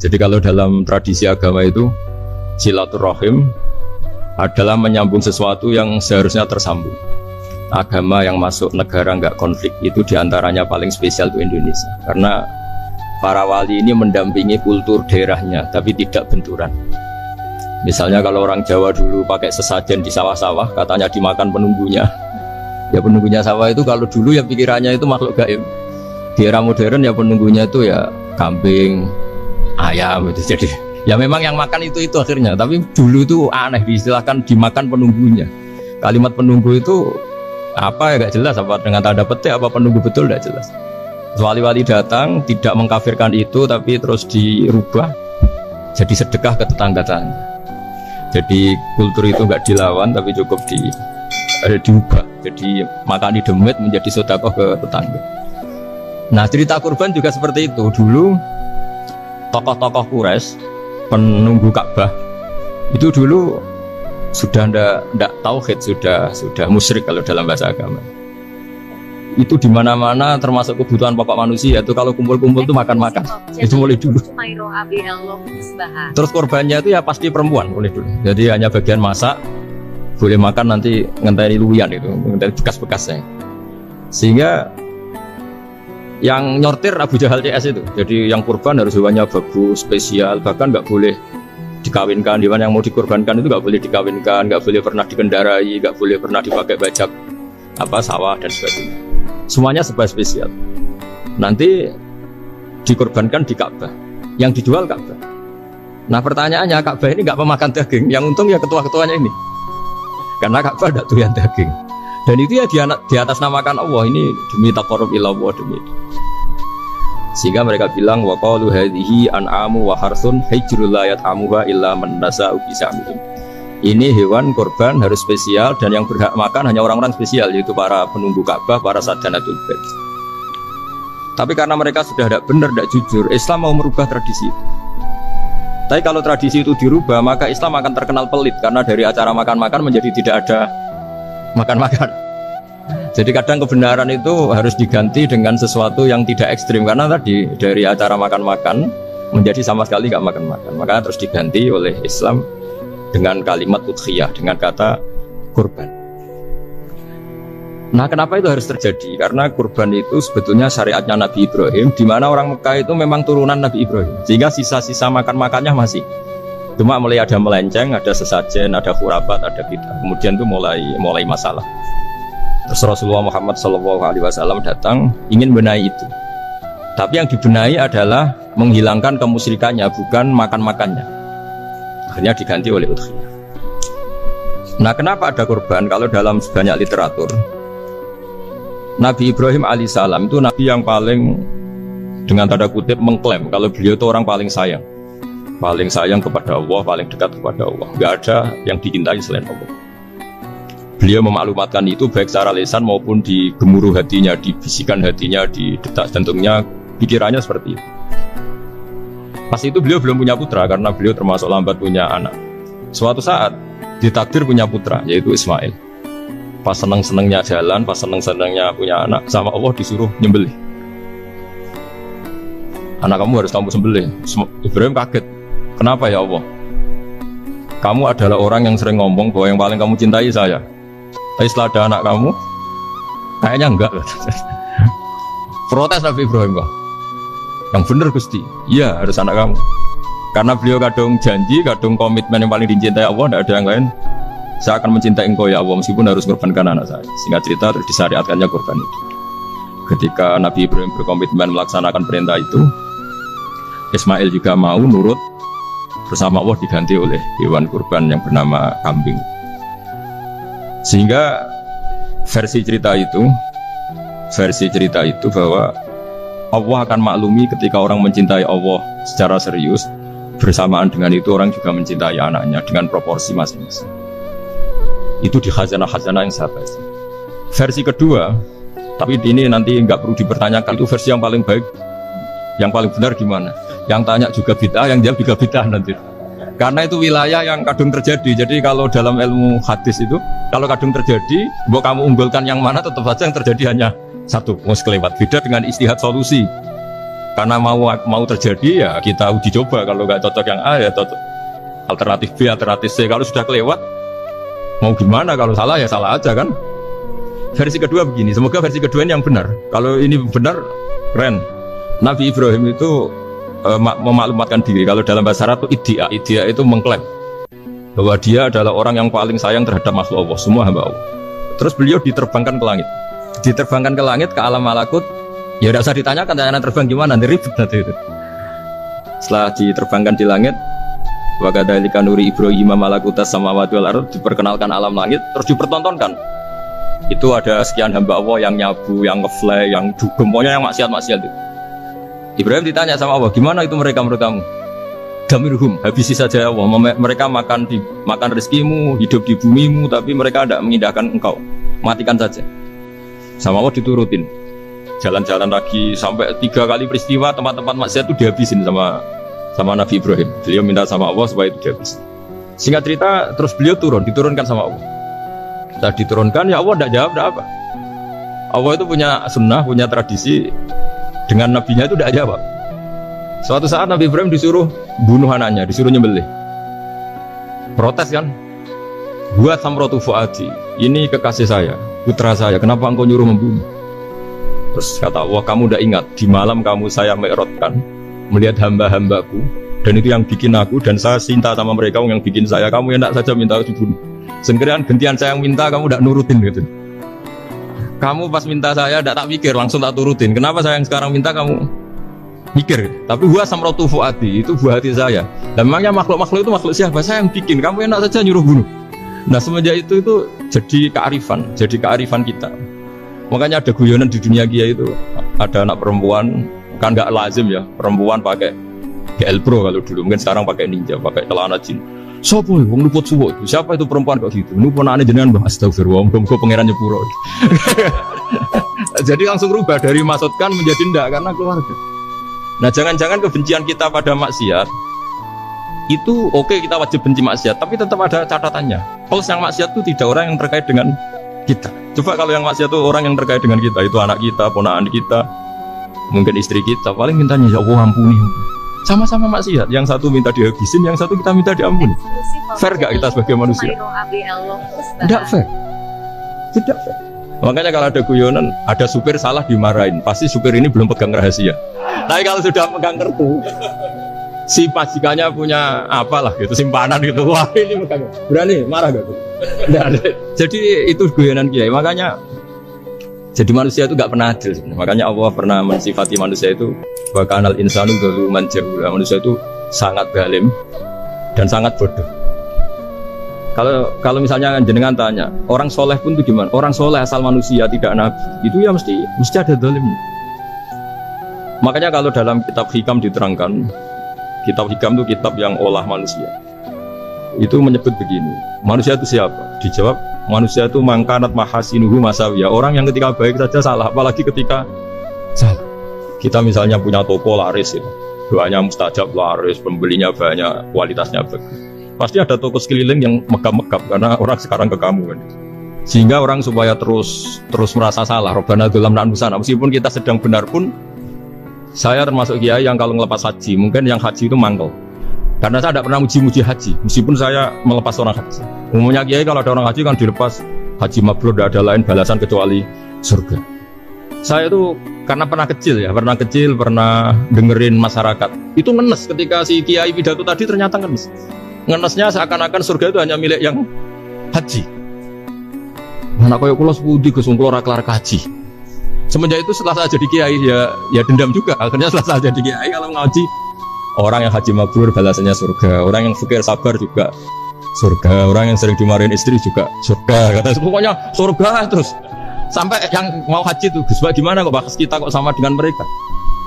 Jadi kalau dalam tradisi agama itu silaturahim adalah menyambung sesuatu yang seharusnya tersambung. Agama yang masuk negara nggak konflik itu diantaranya paling spesial itu Indonesia, karena para wali ini mendampingi kultur daerahnya tapi tidak benturan. Misalnya kalau orang Jawa dulu pakai sesajen di sawah-sawah, katanya dimakan penunggunya. Ya penunggunya sawah itu kalau dulu ya pikirannya itu makhluk gaib. Di era modern ya penunggunya itu ya kambing, ayam itu. Jadi ya memang yang makan itu akhirnya. Tapi dulu itu aneh, diistilahkan dimakan penunggunya. Kalimat penunggu itu apa ya gak jelas, apa dengan tanda petik apa penunggu betul gak jelas. Wali-wali datang tidak mengkafirkan itu, tapi terus dirubah jadi sedekah ke tetangga-tetangga. Jadi kultur itu gak dilawan tapi cukup diubah. Jadi makan di demit menjadi sedekah ke tetangga. Nah cerita kurban juga seperti itu. Dulu tokoh-tokoh Quraisy penunggu Ka'bah itu dulu sudah ndak tauhid, sudah musyrik kalau dalam bahasa agama. Itu di mana-mana termasuk kebutuhan pokok manusia itu kalau kumpul-kumpul itu makan-makan. Itu mulai dulu. Terus korbannya itu ya pasti perempuan mulai dulu. Jadi hanya bagian masak, boleh makan nanti ngenteni luwian itu, ngenteni bekas-bekasnya. Sehingga yang nyortir Abu Jahal CS itu. Jadi yang kurban harus hewannya bagus, spesial, bahkan nggak boleh dikawinkan. Hewan yang mau dikorbankan itu nggak boleh dikawinkan, nggak boleh pernah dikendarai, nggak boleh pernah dipakai bajak sawah dan sebagainya. Semuanya serba spesial. Nanti dikorbankan di Ka'bah, yang dijual Ka'bah. Nah pertanyaannya, Ka'bah ini nggak pemakan daging, yang untung ya ketua-ketuanya ini, karena Ka'bah tidak doyan daging. Dan itu ya di atas namakan Allah, ini demi taqarrub ila Allah, demi. Sehingga mereka bilang wa qalu hadhihi an'amu wa harsun hijrul la yat'amuha illa man nasa'u bi sa'mihim. Ini hewan korban harus spesial dan yang berhak makan hanya orang-orang spesial, yaitu para penunggu Ka'bah, para sadanatul bait. Tapi karena mereka sudah tidak benar, tidak jujur, Islam mau merubah tradisi itu. Tapi kalau tradisi itu dirubah, maka Islam akan terkenal pelit, karena dari acara makan-makan menjadi tidak ada makan-makan. Jadi kadang kebenaran itu harus diganti dengan sesuatu yang tidak ekstrim, karena tadi dari acara makan-makan menjadi sama sekali nggak makan-makan. Maka terus diganti oleh Islam dengan kalimat udhiyah, dengan kata kurban. Nah kenapa itu harus terjadi? Karena kurban itu sebetulnya syariatnya Nabi Ibrahim, di mana orang Mekah itu memang turunan Nabi Ibrahim, sehingga sisa-sisa makan-makannya masih. Cuma mulai ada melenceng, ada sesajen, ada khurafat, ada bid'ah. Kemudian itu mulai masalah. Terus Rasulullah Muhammad SAW datang ingin benahi itu. Tapi yang dibenahi adalah menghilangkan kemusyrikannya, bukan makan-makannya. Akhirnya diganti oleh udhiyah. Nah kenapa ada kurban? Kalau dalam banyak literatur, Nabi Ibrahim alaihissalam itu Nabi yang paling, dengan tanda kutip, mengklaim kalau beliau itu orang paling sayang kepada Allah, paling dekat kepada Allah. Nggak ada yang dicintai selain Allah. Beliau memaklumatkan itu baik secara lisan maupun di gemuruh hatinya, di bisikan hatinya, di detak jantungnya, pikirannya seperti itu. Pas itu beliau belum punya putra karena beliau termasuk lambat punya anak. Suatu saat ditakdir punya putra, yaitu Ismail. Pas seneng-senengnya jalan, pas seneng-senengnya punya anak, sama Allah disuruh nyembelih. Anak kamu harus kamu sembelih. Ibrahim kaget. Kenapa ya Allah? Kamu adalah orang yang sering ngomong bahwa yang paling kamu cintai saya. Tapi setelah ada anak kamu, kayaknya enggak. Protes Nabi Ibrahim kok. Yang benar Gusti, iya harus anak kamu. Karena beliau kadung janji, kadung komitmen yang paling dicintai Allah, tidak ada yang lain. Saya akan mencintai engkau ya Allah, meskipun harus korbankan anak saya. Singkat cerita terus disyariatkannya korban itu. Ketika Nabi Ibrahim berkomitmen melaksanakan perintah itu, Ismail juga mau nurut, bersama Allah diganti oleh hewan kurban yang bernama kambing. Sehingga versi cerita itu bahwa Allah akan maklumi ketika orang mencintai Allah secara serius, bersamaan dengan itu orang juga mencintai anaknya dengan proporsi masing-masing. Itu di khazanah-khazanah yang saya baca. Versi kedua, tapi ini nanti nggak perlu dipertanyakan, itu versi yang paling baik, yang paling benar gimana? Yang tanya juga bid'ah, yang jawab juga bid'ah nanti. Karena itu wilayah yang kadung terjadi. Jadi kalau dalam ilmu hadis itu, kalau kadung terjadi, mau kamu unggulkan yang mana, tetap saja yang terjadi hanya satu, mau kelewat. Beda dengan istihad solusi. karena mau terjadi ya kita uji coba, kalau nggak cocok yang A ya cocok alternatif B, alternatif C. Kalau sudah kelewat mau gimana, kalau salah ya salah aja kan. Versi kedua begini, semoga versi kedua ini yang benar. Kalau ini benar keren. Nabi Ibrahim itu memaklumatkan diri. Kalau dalam bahasa Arab itu iddia itu mengklaim bahwa dia adalah orang yang paling sayang terhadap makhluk Allah, semua hamba Allah. Terus beliau diterbangkan ke langit. Diterbangkan ke langit, ke alam malakut. Ya tidak usah ditanyakan, tanya terbang gimana, nanti ribet nanti itu. Setelah diterbangkan di langit, wa kadzalika nuri Ibrahim malakutas samawati wal ardh, diperkenalkan alam langit, terus dipertontonkan. Itu ada sekian hamba Allah yang nyabu, yang ngefly, yang dugem, pokoknya yang maksiat-maksiat itu. Ibrahim ditanya sama Allah, gimana itu mereka menurut kamu? Damirhum, habisi saja Allah. Mereka makan rezekimu, hidup di bumimu, tapi mereka tidak mengindahkan engkau. Matikan saja. Sama Allah diturutin. Jalan-jalan lagi sampai 3 kali peristiwa tempat-tempat maksiat itu dihabisin sama Nabi Ibrahim. Beliau minta sama Allah supaya itu dihabisin. Singkat cerita, terus beliau diturunkan sama Allah. Setelah diturunkan, ya Allah tidak jawab, tidak apa. Allah itu punya sunnah, punya tradisi. Dengan nabinya itu tidak jawab. Suatu saat Nabi Ibrahim disuruh bunuh anaknya, disuruh nyembelih. Protes kan? Buat samrotu fuadi, ini kekasih saya, putra saya, kenapa engkau nyuruh membunuh? Terus kata Allah, kamu udah ingat, di malam kamu saya mi'rajkan, melihat hamba-hambaku, dan itu yang bikin aku, dan saya cinta sama mereka yang bikin saya, kamu enak saja minta dibunuh. Segerian gantian saya yang minta, kamu udah nurutin gitu. Kamu pas minta saya tidak tak pikir, langsung tak turutin. Kenapa saya yang sekarang minta kamu mikir? Tapi huwa samratu fuadi, itu buah hati saya. Dan memangnya makhluk-makhluk itu makhluk siapa? Saya yang bikin, kamu enak saja nyuruh bunuh. Nah semenjak itu jadi kearifan kita. Makanya ada guyonan di dunia kia itu, ada anak perempuan, kan nggak lazim ya, perempuan pakai GL Pro kalau dulu, mungkin sekarang pakai Ninja, pakai celana jin. Sopo wong luput suwo itu? Siapa itu perempuan kok gitu? Nu ponakane jenengan Mbah, astagfirullah, muga-muga pangeran nyepuro. Jadi langsung rubah dari maksudkan menjadi ndak karena keluarga. Nah, jangan-jangan kebencian kita pada maksiat itu oke, kita wajib benci maksiat, tapi tetap ada catatannya. Kalau yang maksiat itu tidak orang yang terkait dengan kita. Coba kalau yang maksiat itu orang yang terkait dengan kita, itu anak kita, ponakan kita, mungkin istri kita, paling mintanya ya Allah ampuni. Sama-sama maksiat, yang satu minta dihabisin, yang satu kita minta diampuni. Fair gak kita sebagai manusia? Tidak fair. Tidak fair. Makanya kalau ada guyonan, ada supir salah dimarahin, pasti supir ini belum pegang rahasia. Tapi kalau sudah pegang kartu, si pajikannya punya apalah gitu, simpanan gitu, wah ini pegang, berani marah gak tuh? Jadi itu guyonan kiai. Makanya jadi manusia itu gak pernah adil. Makanya Allah pernah mensifati manusia itu wa kanal insanu zaluman jahula. Manusia itu sangat zalim dan sangat bodoh. Kalau misalnya jenengan tanya, orang soleh pun itu gimana? Orang soleh asal manusia tidak nabi, itu ya mesti ada zalimnya. Makanya kalau dalam kitab Hikam diterangkan, kitab Hikam itu kitab yang olah manusia. Itu menyebut begini, manusia itu siapa? Dijawab, manusia itu mangkanat mahasinuhu masawiyah. Orang yang ketika baik saja salah, apalagi ketika salah. Kita misalnya punya toko laris itu, doanya mustajab laris, pembelinya banyak, kualitasnya bagus. Pasti ada toko sekeliling yang megap-megap karena orang sekarang ke kamu kan. Sehingga orang supaya terus merasa salah. Robbana dzalamna anfusana. Meskipun kita sedang benar pun, saya termasuk kiai yang kalau ngelepas haji, mungkin yang haji itu mangkel. Karena saya tidak pernah muji-muji haji, meskipun saya melepas orang haji. Umumnya kiai kalau ada orang haji kan dilepas haji mabrur, tidak ada lain balasan kecuali surga. Saya itu karena pernah kecil, pernah dengerin masyarakat. Itu ngenes ketika si kiai pidato tadi ternyata ngenes. Ngenesnya seakan-akan surga itu hanya milik yang haji. Anak koyo kula sepudi Gus kula ora kelar haji. Semenjak itu setelah saya jadi kiai ya dendam juga. Akhirnya setelah saya jadi kiai kalau ngaji, orang yang haji mabrur balasannya surga, orang yang fakir sabar juga surga, orang yang sering dimarahin istri juga surga. Kata pokoknya surga terus. Sampai yang mau haji itu Gus, gimana kok bahas kita kok sama dengan mereka?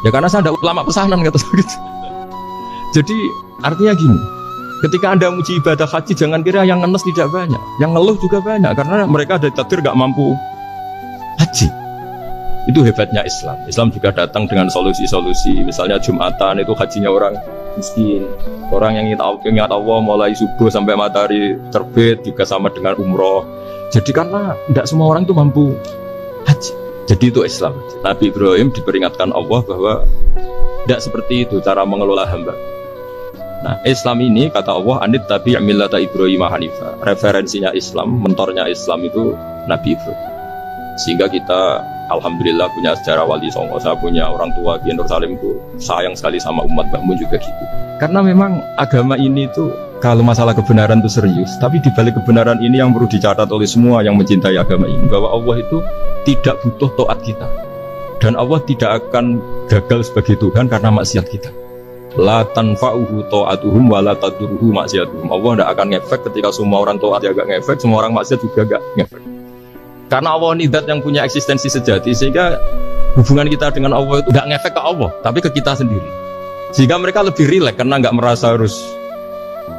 Ya karena saya ada ulama pesanan kata gitu. Jadi artinya gini, ketika Anda muji ibadah haji, jangan kira yang ngenes tidak banyak, yang ngeluh juga banyak, karena mereka ada takdir gak mampu haji. Itu hebatnya Islam. Islam juga datang dengan solusi-solusi. Misalnya Jumatan itu hajinya orang miskin, orang yang ingat Allah mulai subuh sampai matahari terbit juga sama dengan umroh. Jadi karena tidak semua orang itu mampu haji. Jadi itu Islam. Nabi Ibrahim diperingatkan Allah bahwa Tidak seperti itu cara mengelola hamba. Nah, Islam ini kata Allah, anit tabi' millata Ibrahim Hanifah. Referensinya Islam, mentornya Islam itu Nabi Ibrahim. Sehingga kita alhamdulillah punya sejarah wali songo. Saya punya orang tua di Nur Salim itu sayang sekali sama umat, Mbak Mun juga gitu. Karena memang agama ini tuh kalau masalah kebenaran itu serius, tapi di balik kebenaran ini yang perlu dicatat oleh semua yang mencintai agama ini, bahwa Allah itu tidak butuh taat kita. Dan Allah tidak akan gagal sebagai Tuhan karena maksiat kita. La tanfa'uhu ta'atuhum wa la tadurruhu maksiatuhum. Allah tidak akan ngefek ketika semua orang taat ya gak ngefek, semua orang maksiat juga gak ngefek. Karena Allah ini zat yang punya eksistensi sejati, sehingga hubungan kita dengan Allah itu gak ngefek ke Allah, tapi ke kita sendiri. Sehingga mereka lebih rileks karena gak merasa harus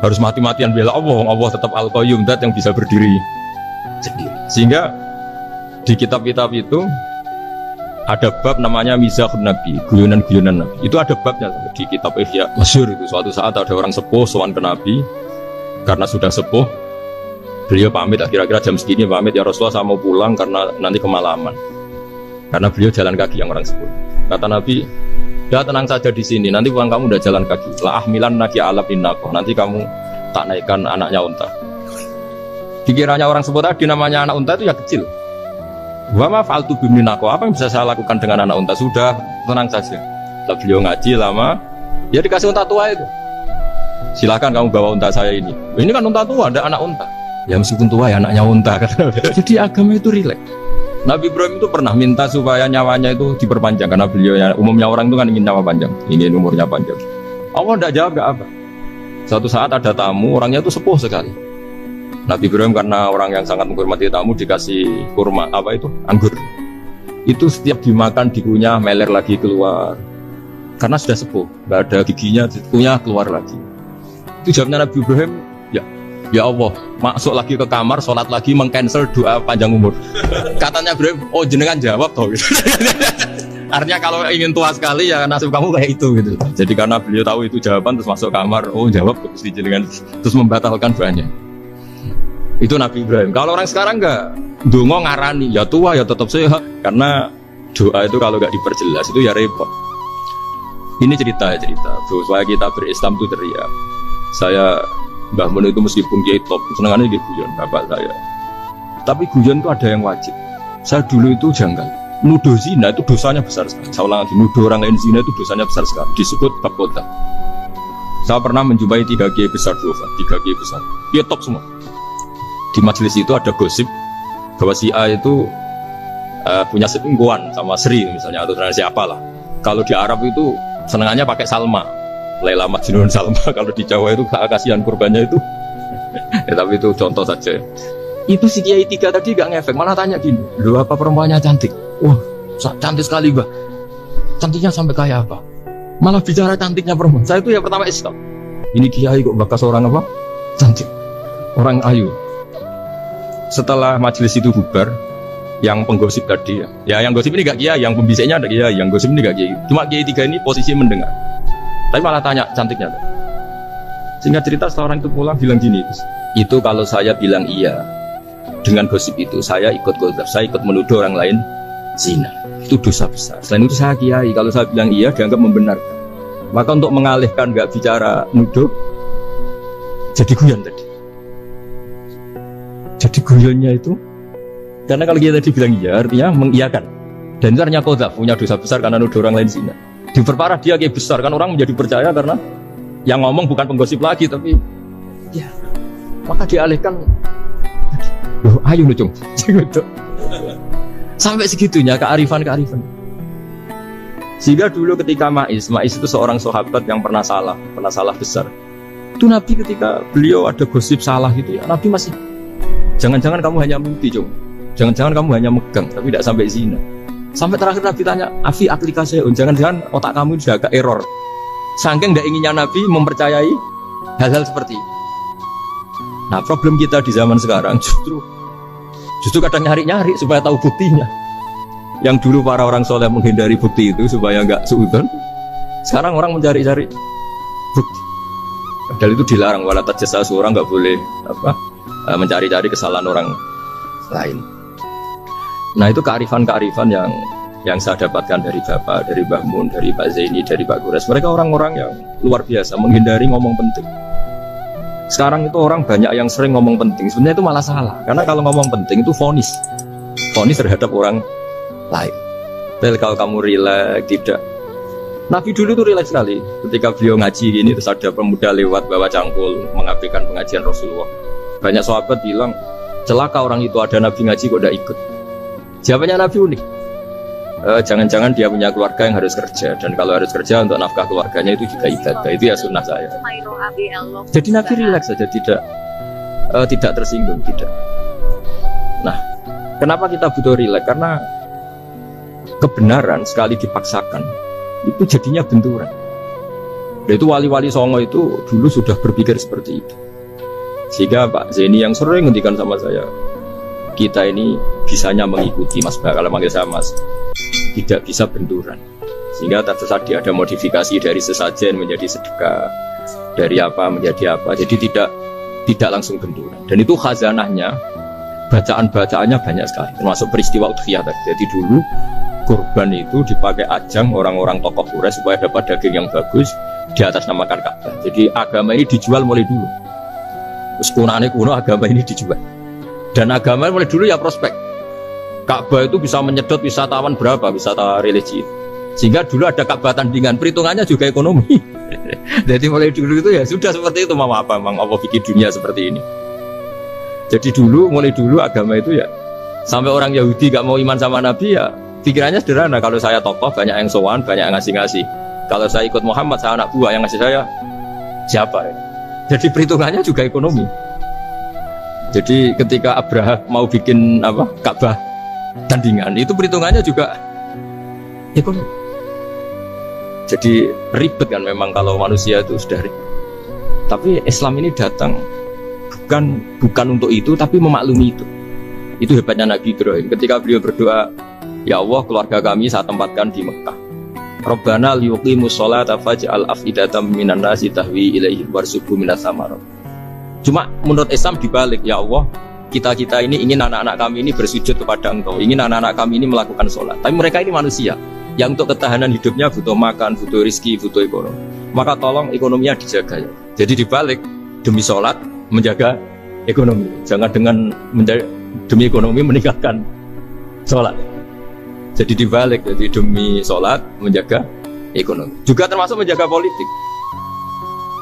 mati-matian bela Allah. Allah tetap Al-Qayyum, zat yang bisa berdiri sendiri. Sehingga di kitab-kitab itu ada bab namanya Mizahun Nabi, guyonan-guyonan Nabi. Itu ada babnya di kitab Ihya masyhur itu. Suatu saat ada orang sepuh sowan ke Nabi, karena sudah sepuh, beliau pamit, kira-kira jam segini pamit, ya Rasulullah saya mau pulang karena nanti kemalaman. Karena beliau jalan kaki yang orang sepuh. Kata Nabi, ya tenang saja di sini, nanti pulang kamu udah jalan kaki. La ahmilan naki alab innakoh, nanti kamu tak naikkan anaknya unta. Dikiranya orang sepuh tadi namanya anak unta itu ya kecil. Wa ma fa'altu biminako, apa yang bisa saya lakukan dengan anak unta? Sudah, tenang saja. Setelah beliau ngaji lama, ya dikasih unta tua itu. Silakan kamu bawa unta saya ini. Ini kan unta tua, ada anak unta. Ya meskipun tua ya anaknya unta. Jadi agama itu rileks. Nabi Ibrahim itu pernah minta supaya nyawanya itu diperpanjang, karena beliau ya, umumnya orang itu kan ingin nyawa panjang, ingin umurnya panjang. Allah tidak jawab gak apa. Suatu saat ada tamu, orangnya itu sepuh sekali. Nabi Ibrahim karena orang yang sangat menghormati tamu dikasih kurma, anggur. Itu setiap dimakan dikunyah, meler lagi keluar. Karena sudah sepuh, nggak ada giginya, dikunyah keluar lagi. Itu jawabnya Nabi Ibrahim, ya Allah, masuk lagi ke kamar, sholat lagi, mengcancel doa panjang umur. Katanya Ibrahim, oh jenengan jawab toh. Gitu. Artinya kalau ingin tua sekali ya nasib kamu kayak itu gitu. Jadi karena beliau tahu itu jawaban, terus masuk kamar, oh jawab terus jenengan, terus membatalkan doanya. Itu Nabi Ibrahim. Kalau orang sekarang enggak, dongo ngarani, ya tua ya tetap sehat. Karena doa itu kalau enggak diperjelas itu ya repot. Ini cerita supaya kita berislam itu teriak. Saya Mbah Mun itu meskipun kiai top, senengannya dia guyon bapak saya. Tapi guyon itu ada yang wajib. Saya dulu itu janggal. Nuduh zina itu dosanya besar sekali. Saya ulang lagi, nuduh orang lain zina itu dosanya besar sekali. Disebut bab kota. Saya pernah menjumpai 3 kiai besar dulu, 3 kiai besar. Dia top semua. Di majelis itu ada gosip bahwa si A itu punya selingkuhan sama Sri misalnya, atau siapa lah. Kalau di Arab itu senengannya pakai Salma, Laila Majnun Salma. Kalau di Jawa itu kasihan kurbannya itu. Ya, tapi itu contoh saja. Itu si Kiai 3 tadi gak ngefek, malah tanya gini, loh apa perempuannya cantik? Wah cantik sekali Mbak. Cantiknya sampai kayak apa? Malah bicara cantiknya perempuan. Saya itu ya pertama Islam. Ini Kiai kok bakas orang apa? Cantik, orang ayu. Setelah majelis itu bubar, yang penggosip tadi ya yang gosip ini gak kiai, yang pembisiknya ada kiai, yang gosip ini gak kiai. Cuma kiai 3 ini posisi mendengar, tapi malah tanya cantiknya. Sehingga cerita setelah orang itu pulang bilang gini, itu kalau saya bilang iya dengan gosip itu, saya ikut gosip, saya ikut menuduh orang lain zina, itu dosa besar. Selain itu saya kiai, kalau saya bilang iya dianggap membenarkan. Maka untuk mengalihkan gak bicara nuduh, jadi guyon tadi. Jadi guyonnya itu, karena kalau kita tadi bilang iya, artinya mengiyakan. Dan itu artinya qadzaf, punya dosa besar karena nuduh orang lain zina. Diperparah dia kayak besar, kan orang menjadi percaya karena yang ngomong bukan penggosip lagi, tapi ya, maka dialihkan. Loh, ayo lucung. Sampai segitunya kearifan. Sehingga dulu ketika Ma'is itu seorang sahabat yang pernah salah besar. Itu Nabi ketika beliau ada gosip salah gitu ya, Nabi masih, jangan-jangan kamu hanya mimpi, Cung. Jangan-jangan kamu hanya megang, tapi tidak sampai zina. Sampai terakhir Nabi tanya, Afi aplikasi, jangan-jangan otak kamu sudah agak error. Saking tidak inginnya Nabi mempercayai hal-hal seperti ini. Nah, problem kita di zaman sekarang justru kadang nyari-nyari supaya tahu buktinya. Yang dulu para orang soleh menghindari bukti itu supaya nggak suudzon. Sekarang orang mencari-cari bukti. Padahal itu dilarang, wala tajassasu, orang nggak boleh mencari-cari kesalahan orang lain. Nah itu kearifan yang yang saya dapatkan dari Bapak, dari Mbah Mun, dari Pak Zaini, dari Pak Gures. Mereka orang-orang yang luar biasa, menghindari ngomong penting. Sekarang itu orang banyak yang sering ngomong penting, sebenarnya itu malah salah. Karena kalau ngomong penting itu vonis terhadap orang lain. Tapi kalau kamu rileks, tidak. Nabi dulu itu rileks sekali. Ketika beliau ngaji gini, terus ada pemuda lewat bawa cangkul, mengabaikan pengajian Rasulullah. Banyak sahabat bilang, celaka orang itu, ada Nabi ngaji kok tidak ikut. Jawabannya Nabi unik. Jangan-jangan dia punya keluarga yang harus kerja, dan kalau harus kerja untuk nafkah keluarganya itu juga ibadah. Itu ya sunnah saya. Jadi Nabi rileks saja, tidak tersinggung, tidak. Nah, kenapa kita butuh rileks? Karena kebenaran sekali dipaksakan itu jadinya benturan. Dan itu wali-wali Songo itu dulu sudah berpikir seperti itu. Sehingga Pak Zaini yang sering ngendikan sama saya, kita ini bisanya mengikuti Mas Bah, kalau manggil saya Mas, tidak bisa benturan. Sehingga tadi ada modifikasi dari sesajen menjadi sedekah, dari apa menjadi apa. Jadi tidak langsung benturan. Dan itu khazanahnya, bacaan-bacaannya banyak sekali, termasuk peristiwa udhiyah tadi. Jadi dulu kurban itu dipakai ajang orang-orang tokoh Quraisy supaya dapat daging yang bagus di atas namakan Ka'bah. Jadi agama ini dijual mulai dulu. Terus kuno agama ini dijual. Dan agama mulai dulu ya prospek. Ka'bah itu bisa menyedot wisatawan berapa, wisata religi. Sehingga dulu ada Ka'bah tandingan, perhitungannya juga ekonomi. Jadi mulai dulu itu ya sudah seperti itu, mau apa Mang Allah bikin dunia seperti ini. Jadi mulai dulu agama itu ya, sampai orang Yahudi gak mau iman sama Nabi ya, pikirannya sederhana, kalau saya tokoh banyak yang sowan, banyak yang ngasih-ngasih. Kalau saya ikut Muhammad, saya anak buah, yang ngasih saya siapa ya? Jadi perhitungannya juga ekonomi. Jadi ketika Abraha mau bikin Ka'bah tandingan, itu perhitungannya juga ekonomi. Jadi ribet kan memang kalau manusia itu sudah ribet. Tapi Islam ini datang bukan untuk itu, tapi memaklumi itu. Itu hebatnya Nabi Ibrahim. Ketika beliau berdoa, ya Allah, keluarga kami saya tempatkan di Mekah. Rabbana liyuqimus sholata faj'al af'idatam minan nasi tahwi ilaihim warzuqhum minas samarat. Cuma menurut Islam dibalik, ya Allah, kita ini ingin anak-anak kami ini bersujud kepada Engkau, ingin anak-anak kami ini melakukan sholat. Tapi mereka ini manusia yang untuk ketahanan hidupnya butuh makan, butuh rizki, butuh ekonomi. Maka tolong ekonominya dijaga ya. Jadi dibalik, demi sholat menjaga ekonomi. Jangan dengan demi ekonomi meninggalkan sholat. Jadi dibalik, jadi demi sholat menjaga ekonomi. Juga termasuk menjaga politik.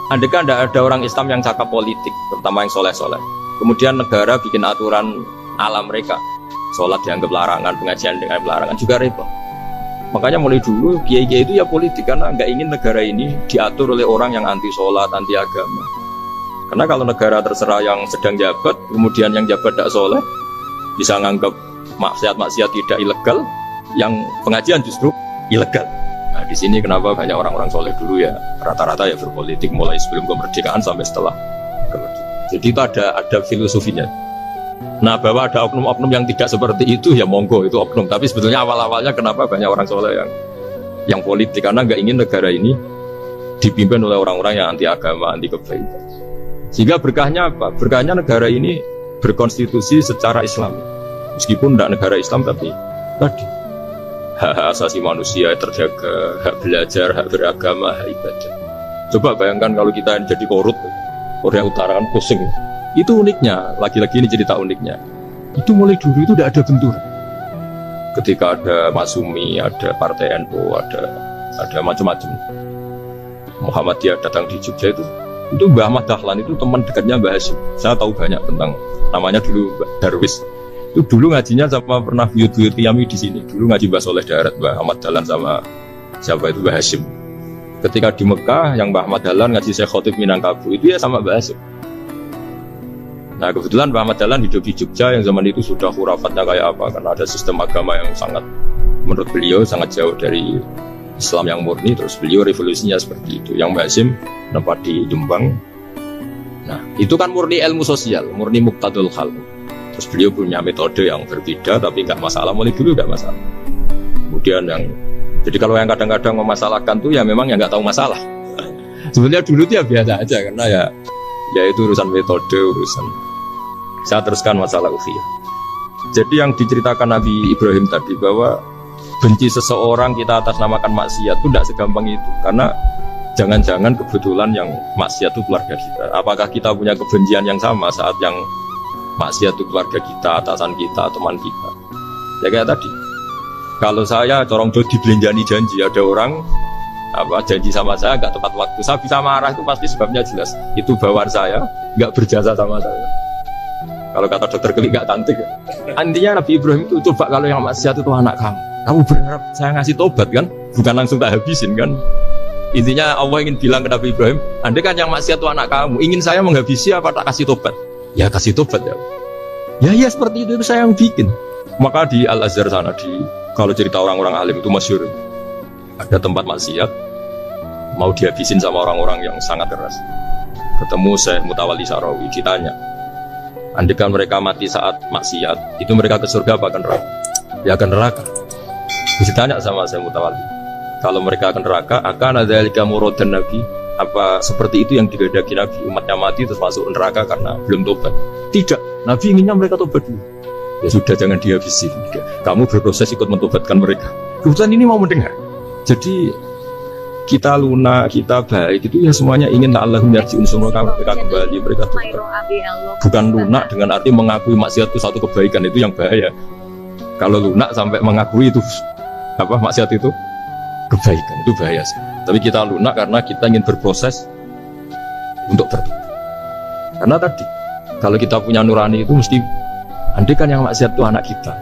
Andaikan tidak ada orang Islam yang cakap politik, terutama yang soleh-soleh, kemudian negara bikin aturan ala mereka, sholat dianggap larangan, pengajian dengan larangan, juga repot. Makanya mulai dulu kiai-kiai itu ya politik, karena nggak ingin negara ini diatur oleh orang yang anti sholat, anti agama. Karena kalau negara terserah yang sedang jabat, kemudian yang jabat tidak soleh, bisa nganggap maksiat-maksiat tidak ilegal, yang pengajian justru ilegal. Nah, di sini kenapa banyak orang-orang soleh dulu ya rata-rata ya berpolitik mulai sebelum kemerdekaan sampai setelah kemerdekaan. Jadi itu ada filosofinya. Nah, bahwa ada oknum-oknum yang tidak seperti itu ya monggo, itu oknum. Tapi sebetulnya awal-awalnya kenapa banyak orang soleh yang politik, karena nggak ingin negara ini dipimpin oleh orang-orang yang anti agama, anti kebaikan. Sehingga berkahnya apa? Berkahnya negara ini berkonstitusi secara Islam. Meskipun tidak negara Islam, tapi tadi hak asasi manusia terjaga, hak belajar, hak beragama, hak ibadah. Coba bayangkan kalau kita jadi korut, Korea Utara kan pusing. Itu uniknya, lagi-lagi ini cerita uniknya. Itu mulai dulu itu tidak ada benturan. Ketika ada Masumi, ada Partai NU, ada macam-macam. Muhammadiyah datang di Jogja itu Mbah Ahmad Dahlan itu teman dekatnya Mbah Hasyim. Saya tahu banyak tentang, namanya dulu Mbah Darwis. Itu dulu ngajinya sama pernah buyut-buyut Yami di sini. Dulu ngaji Mbah Soleh Darat, Mbah Ahmad Dahlan sama siapa itu Mbah Hasyim. Ketika di Mekah, yang Mbah Ahmad Dahlan ngaji Syekh Khotib Minangkabau itu ya sama Mbah Hasyim. Nah kebetulan Mbah Ahmad Dahlan hidup di Jogja yang zaman itu sudah khurafatnya kayak apa, karena ada sistem agama yang sangat, menurut beliau sangat jauh dari Islam yang murni. Terus beliau revolusinya seperti itu. Yang Mbah Hasyim tempat di Jombang. Nah itu kan murni ilmu sosial, murni muqtadul hal. Terus beliau punya metode yang berbeda, tapi nggak masalah, mulai dulu nggak masalah. Kemudian jadi kalau yang kadang-kadang memasalahkan tuh ya memang yang nggak tahu masalah. Sebenarnya dulu dia biasa aja, karena ya itu urusan metode, urusan. Saya teruskan masalah ukhiyah. Jadi yang diceritakan Nabi Ibrahim tadi, bahwa benci seseorang kita atas namakan maksiat itu tidak segampang itu, karena jangan-jangan kebetulan yang maksiat itu keluarga kita. Apakah kita punya kebencian yang sama saat yang maksiat itu keluarga kita, atasan kita, teman kita? Ya kayak tadi, kalau saya corong do dibelanjani janji, ada orang janji sama saya nggak tepat waktu, saya bisa marah, itu pasti sebabnya jelas. Itu bawaan saya nggak berjasa sama saya. Kalau kata dokter Klik nggak cantik. Intinya Nabi Ibrahim itu coba kalau yang maksiat itu anak kamu berharap saya ngasih tobat kan, bukan langsung tak habisin kan. Intinya Allah ingin bilang ke Nabi Ibrahim, andai kan yang maksiat itu anak kamu, ingin saya menghabisi apa tak kasih tobat? Ya kasih tobat ya. Ya seperti itu saya yang bikin. Maka di Al-Azhar sana, kalau cerita orang-orang alim itu masyhur, ada tempat maksiat mau dihabisin sama orang-orang yang sangat keras. Ketemu Syekh Mutawalli Sarawi, ditanya, andai kan mereka mati saat maksiat, itu mereka ke surga apa ke neraka? Ya ke neraka. Ditanya sama Syekh Mutawalli, kalau mereka ke neraka, akan ada dzalika muradan Nabi? Apa seperti itu yang digandaki Nabi, umatnya mati terus masuk neraka karena belum tobat? Tidak, Nabi inginnya mereka tobat dulu. Ya sudah, jangan dihabisi. Kamu berproses ikut mentobatkan mereka. Kebetulan ini mau mendengar. Jadi kita lunak, kita baik itu ya semuanya ingin Allahum yarji'un semua mereka kembali, mereka tobat. Bukan lunak dengan arti mengakui maksiat itu satu kebaikan, itu yang bahaya. Kalau lunak sampai mengakui itu maksiat itu kebaikan, itu bahaya sih. Tapi kita lunak karena kita ingin berproses untuk bertobat. Karena tadi kalau kita punya nurani itu mesti, andai kan yang maksiat itu anak kita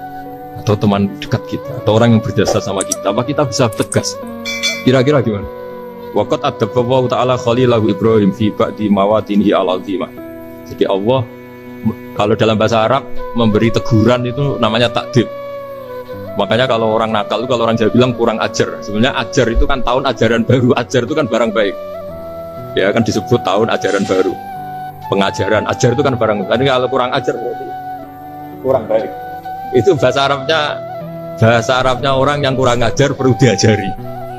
atau teman dekat kita atau orang yang berjasa sama kita, apa kita bisa tegas? Kira-kira gimana? Waqad adabbahu ta'ala khalilahu Ibrahim fi ba'di mawatinihi al-azimah. Jadi Allah kalau dalam bahasa Arab memberi teguran itu namanya takdib. Makanya kalau orang nakal itu, kalau orang Jawa bilang kurang ajar. Sebenarnya ajar itu kan tahun ajaran baru. Ajar itu kan barang baik. Ya kan disebut tahun ajaran baru. Pengajaran, ajar itu kan barang baik. Jadi kalau kurang ajar berarti kurang baik. Itu bahasa Arabnya orang yang kurang ajar perlu diajari.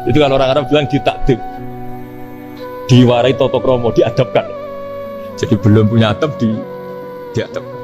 Itu kalau orang Arab bilang ditakdib, diwarai toto kromo, diadabkan. Jadi belum punya adab diadabkan.